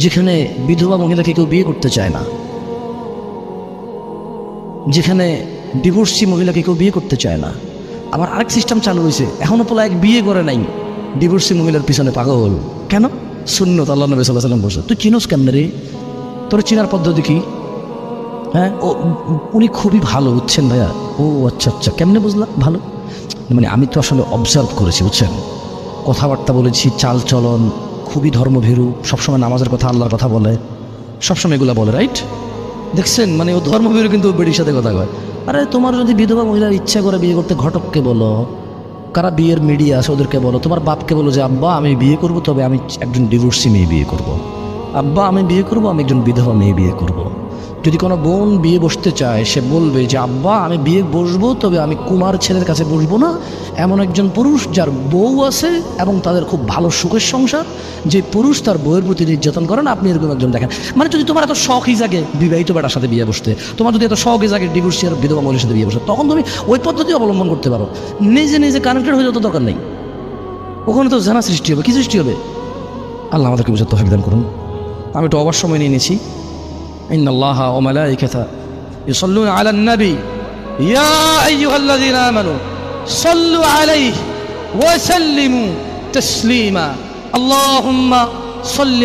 যেখানে বিধবা মহিলাকে কেউ বিয়ে করতে চায় না, যেখানে ডিভোর্সি মহিলাকে কেউ বিয়ে করতে চায় না। আবার আরেক সিস্টেম চালু হয়েছে, এখনো পোলা এক বিয়ে করে নাই, ডিভোর্সি মহিলার পিছনে পাগল। কেন? সুন্নত আল্লাহ নবী সাল্লাল্লাহু আলাইহি ওয়াসাল্লাম বলছে। তুই চিনোস কেমনে রে? তোর চিনার পদ্ধতি কি? হ্যাঁ, ও উনি খুবই ভালো, বুঝছেন ভাইয়া? ও আচ্ছা আচ্ছা, কেমনে বুঝলাম ভালো? মানে আমি তো আসলে অবজার্ভ করেছি, বুঝছেন, কথাবার্তা বলেছি, চাল চলন খুবই ধর্মভীরু, সবসময় নামাজের কথা, আল্লাহর কথা বলে, সবসময় এগুলো বলে, রাইট? দেখছেন, মানে ও ধর্মভীরু কিন্তু বেডির সাথে কথা কয়। আরে তোমার যদি বিধবা মহিলার ইচ্ছা করে বিয়ে করতে, ঘটককে বলো, কারা বিয়ের মিডিয়া আছে ওদেরকে বলো, তোমার বাপকে বলো যে আব্বা আমি বিয়ে করব, তবে আমি একজন ডিভোর্সি মেয়ে বিয়ে করব। আব্বা আমি বিয়ে করব, আমি একজন বিধবা মেয়ে বিয়ে করব। যদি কোনো বোন বিয়ে বসতে চায়, সে বলবে যে আব্বা আমি বিয়ে বসবো, তবে আমি কুমার ছেলের কাছে বসবো না। এমন একজন পুরুষ যার বউ আছে এবং তাদের খুব ভালো সুখের সংসার, যে পুরুষ তার বউয়ের প্রতি নির্যাতন করে না, আপনি এরকম একজন দেখেন। মানে যদি তোমার এত শখই জাগে বিবাহিত বেটার সাথে বিয়ে বসতে, তোমার যদি এত শখই জাগে ডিভোর্সি আর বিধবা মহিলার সাথে বিয়ে বসতে, তখন তুমি ওই পদ্ধতি অবলম্বন করতে পারো। নিজে নিজে কানেক্টেড হয়ে যত দরকার নেই, ওখানে তো জানা সৃষ্টি হবে, কি সৃষ্টি হবে? আল্লাহ আমাদেরকে বুঝার তৌফিক দান করুন। আমি একটু অবার সময় নিয়ে নিয়েছি। ইন্নাল্লাহা ওয়া মালাইকাতাহু ইউসাল্লুনা আলান নবী ইয়া আইয়ুহাল্লাযীনা আমানু সাল্লু আলাইহি ওয়া সাল্লিমু তাসলিমা। আল্লাহুম্মা সাল্লি